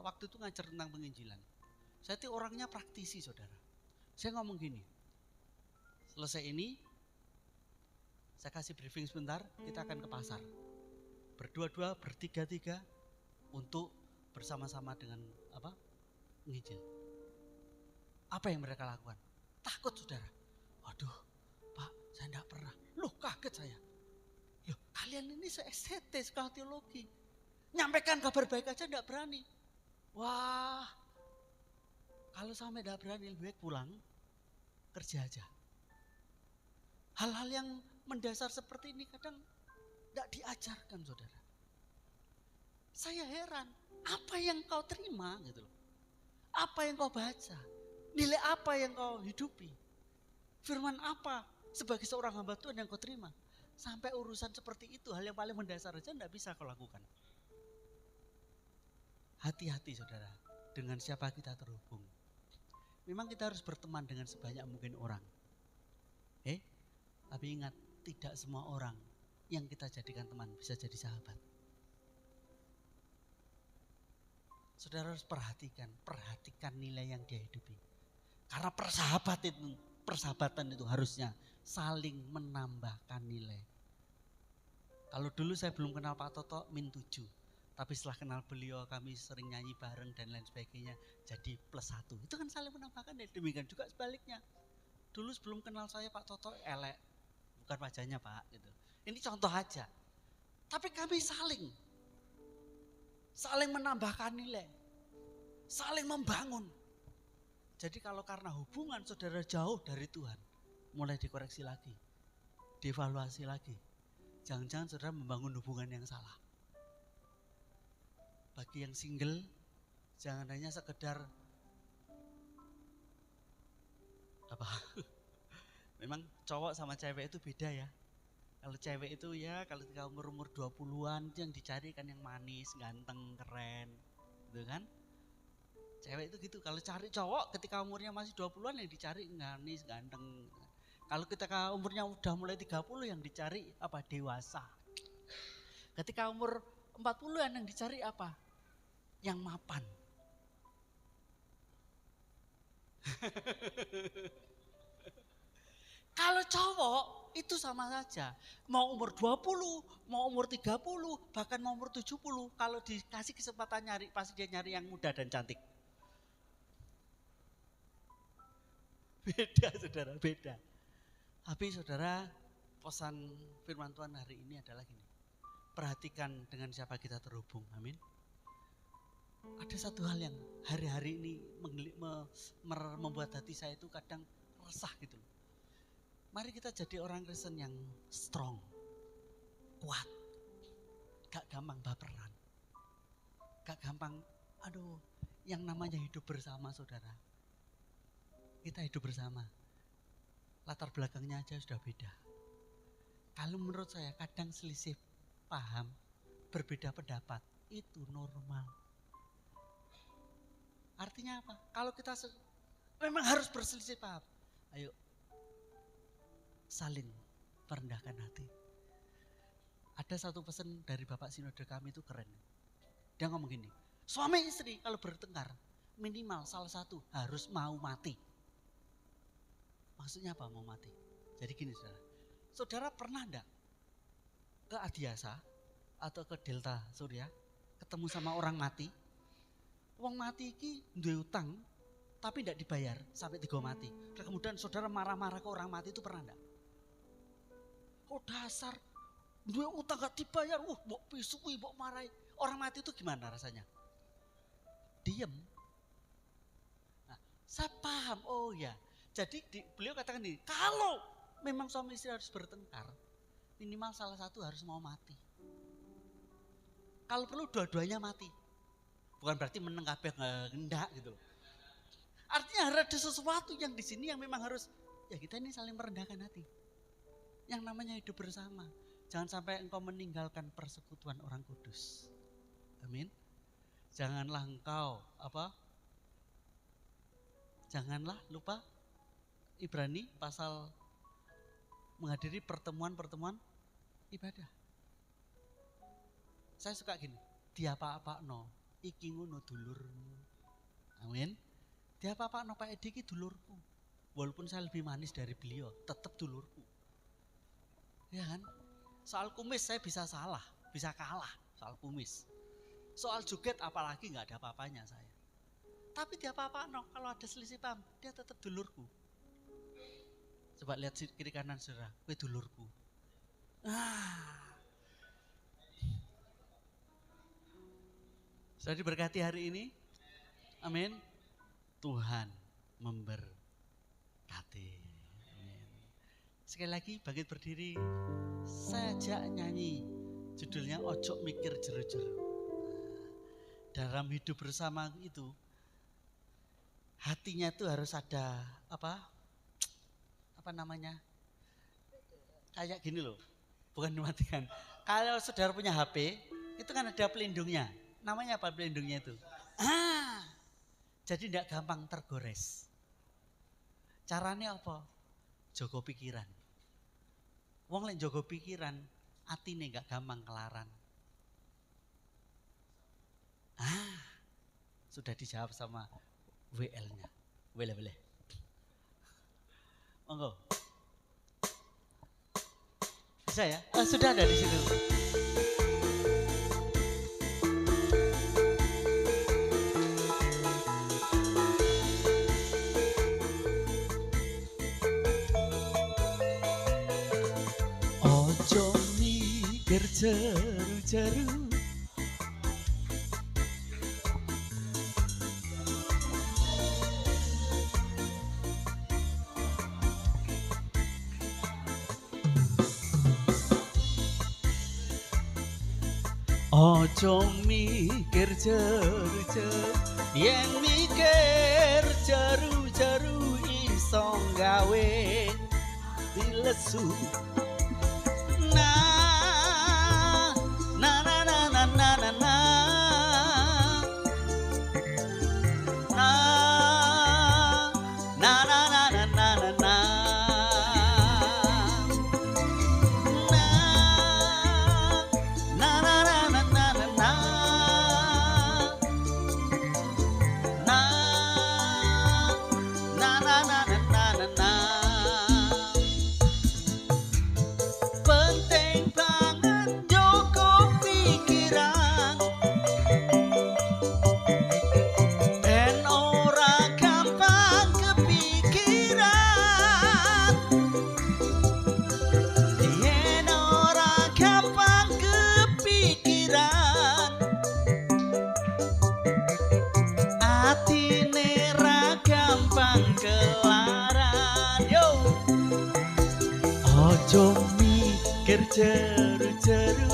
waktu itu ngajar tentang penginjilan. Saya itu orangnya praktisi, saudara. Saya ngomong gini, selesai ini, saya kasih briefing sebentar, kita akan ke pasar. Berdua-dua, bertiga-tiga, untuk bersama-sama dengan menginjil. Apa yang mereka lakukan? Takut, saudara. Waduh, Pak, saya enggak pernah. Loh, kaget saya. Loh, kalian ini se-STT, sekolah teologi. Nyampaikan kabar baik aja enggak berani. Wah, kalau sampai enggak berani, lebih baik pulang, kerja aja. Hal-hal yang mendasar seperti ini kadang enggak diajarkan, saudara. Saya heran, apa yang kau terima gitu loh. Apa yang kau baca? Nilai apa yang kau hidupi? Firman apa sebagai seorang hamba Tuhan yang kau terima? Sampai urusan seperti itu, hal yang paling mendasar aja enggak bisa kau lakukan. Hati-hati, saudara, dengan siapa kita terhubung. Memang kita harus berteman dengan sebanyak mungkin orang. Tapi ingat, tidak semua orang yang kita jadikan teman bisa jadi sahabat. Saudara harus perhatikan nilai yang dia hidupi. Karena persahabatan itu harusnya saling menambahkan nilai. Kalau dulu saya belum kenal Pak Toto, min 7. Tapi setelah kenal beliau, kami sering nyanyi bareng dan lain sebagainya, jadi +1. Itu kan saling menambahkan, demikian juga sebaliknya. Dulu sebelum kenal saya Pak Toto elek, bukan wajahnya Pak gitu. Ini contoh aja. Tapi kami saling menambahkan nilai, saling membangun. Jadi kalau karena hubungan saudara jauh dari Tuhan, mulai dikoreksi lagi, dievaluasi lagi. Jangan-jangan saudara membangun hubungan yang salah. Bagi yang single, jangan hanya sekedar memang cowok sama cewek itu beda ya. Kalau cewek itu ya, kalau umur 20-an itu yang dicari kan yang manis, ganteng, keren, gitu kan. Cewek itu gitu, kalau cari cowok ketika umurnya masih 20-an yang dicari manis, ganteng. Kalau ketika umurnya udah mulai 30 yang dicari apa? Dewasa. Ketika umur 40-an yang dicari apa? Yang mapan. Kalau cowok itu sama saja. Mau umur 20, mau umur 30, bahkan mau umur 70. Kalau dikasih kesempatan nyari, pasti dia nyari yang muda dan cantik. Beda saudara, beda. Tapi saudara, pesan firman Tuhan hari ini adalah gini. Perhatikan dengan siapa kita terhubung, amin. Ada satu hal yang hari-hari ini membuat hati saya itu kadang resah gitu. Mari kita jadi orang Kristen yang strong, kuat, gak gampang baperan, gak gampang, yang namanya hidup bersama saudara. Kita hidup bersama, latar belakangnya aja sudah beda. Kalau menurut saya kadang selisih paham, berbeda pendapat, itu normal. Artinya apa? Kalau kita memang harus berselisih paham, ayo saling merendahkan hati. Ada satu pesan dari Bapak Sinode kami itu keren. Dia ngomong gini, suami istri kalau bertengkar minimal salah satu harus mau mati. Maksudnya apa mau mati? Jadi gini saudara, saudara pernah enggak ke Adiasa atau ke Delta Surya ketemu sama orang mati? Wong mati iki duwe utang tapi enggak dibayar sampai tiga mati. Dan kemudian saudara marah-marah ke orang mati itu pernah enggak? Oh dasar, duwe utang gak dibayar, mbok pisui, mbok marahi. Orang mati itu gimana rasanya? Diem. Nah, saya paham, oh ya. Jadi beliau katakan ini, kalau memang suami istri harus bertengkar, minimal salah satu harus mau mati. Kalau perlu dua-duanya mati. Bukan berarti meneng kabeh ngendak gitu. Artinya ada sesuatu yang di sini yang memang harus, ya kita ini saling merendahkan hati. Yang namanya hidup bersama. Jangan sampai engkau meninggalkan persekutuan orang kudus. Amin. Janganlah engkau janganlah lupa Ibrani pasal menghadiri pertemuan-pertemuan ibadah. Saya suka gini, diapa-apakno iki ngono dulurmu. Amin. Diapa-apakno Pak Edi iki dulurku. Walaupun saya lebih manis dari beliau, tetap dulurku. Ya kan? Soal kumis saya bisa salah, bisa kalah soal kumis. Soal joget apalagi nggak ada apa-apanya saya. Tapi dia apa-apa kalau ada selisih paham, dia tetap dulurku. Coba lihat kiri kanan saudara, gue dulurku. Sudah diberkati hari ini, amin. Tuhan memberkati. Sekali lagi bangkit berdiri, saya ajak nyanyi judulnya Ojo Mikir Jeru-jeru. Dalam hidup bersama itu hatinya itu harus ada apa namanya, kayak gini loh, bukan dimatikan. Kalau saudara punya HP itu kan ada pelindungnya, namanya apa pelindungnya itu? Jadi tidak gampang tergores. Caranya apa? Jaga pikiran. Wong lek jaga pikiran, atine gak gampang kelaran. Sudah dijawab sama WL-nya. Boleh. Monggo. Bisa ya? Sudah ada di situ. Ojo mikir jeru-jeru, ojo mikir jeru-jeru, yen mikir jeru-jeru iso gawe dilesu. mikir jeru-jeru,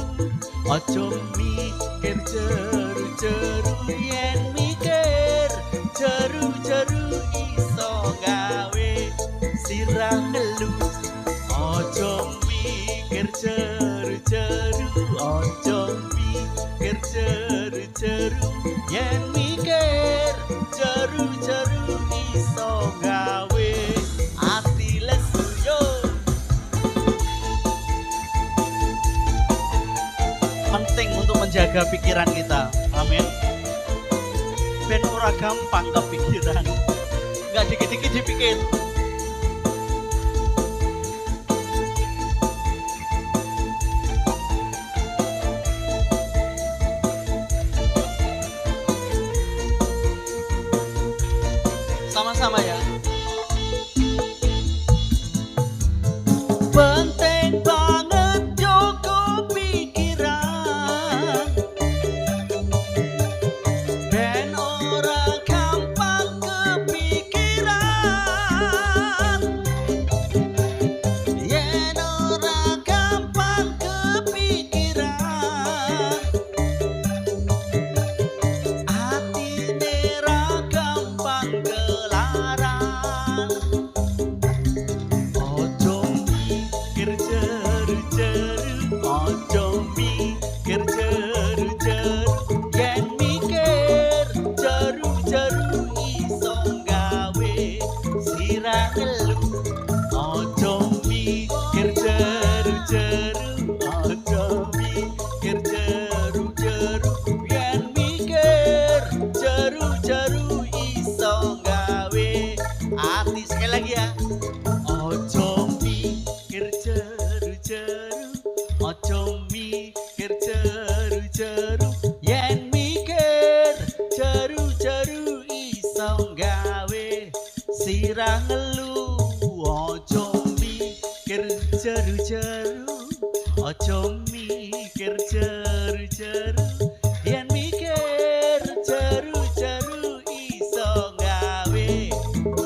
ojo mikir jeru-jeru, yen mikir jeru-jeru iso gawe sirah ngelu. Ojo mikir jeru-jeru, ojo mikir jeru-jeru, yen mikir jeru-jeru iso gawe ati lesu yo. Penting untuk menjaga pikiran kita, amin. Ben ora gampang kepikiran, nggak dikit-dikit dipikir. Sama-sama ya. Penting banget jaga pikiran, ben ora gampang kepikiran, yen ora gampang kepikiran, atine ra gampang kelaran. Ojo mikir jeru-jeru, ojo mikir jeru-jeru, yen mikir jeru-jeru iso gawe sirah ngelu. Ojo mikir jeru-jeru, ojo mikir jeru-jeru, yen mikir jeru-jeru iso gawe ati. Sekali lagi ya. Ojo mikir jeru-jeru, ojo mikir jeru-jeru, yen mikir jeru-jeru iso gawe sirah ngelu. Ojo mikir jeru-jeru, ojo mikir jeru-jeru, yen mikir jeru-jeru iso gawe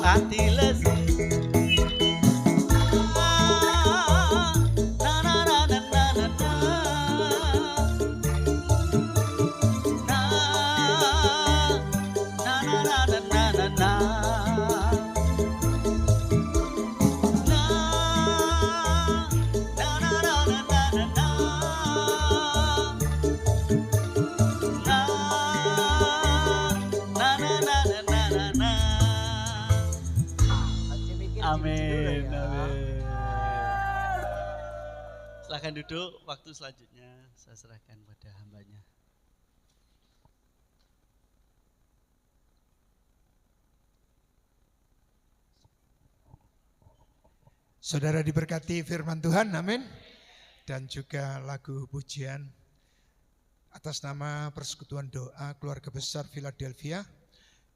ati lesu. Amin, amin. Silahkan duduk, waktu selanjutnya saya serahkan pada hambanya. Saudara diberkati firman Tuhan, amin. Dan juga lagu pujian atas nama Persekutuan Doa Keluarga Besar Philadelphia.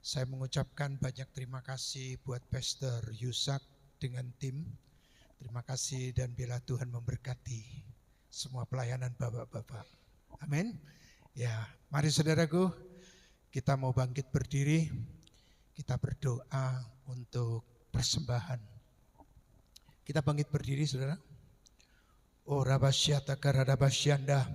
Saya mengucapkan banyak terima kasih buat Pastor Yusak dengan tim. Terima kasih dan bila Tuhan memberkati semua pelayanan bapak-bapak. Amin. Ya, mari saudaraku, kita mau bangkit berdiri. Kita berdoa untuk persembahan. Kita bangkit berdiri saudara. Oh rabasyata karadabasyanda.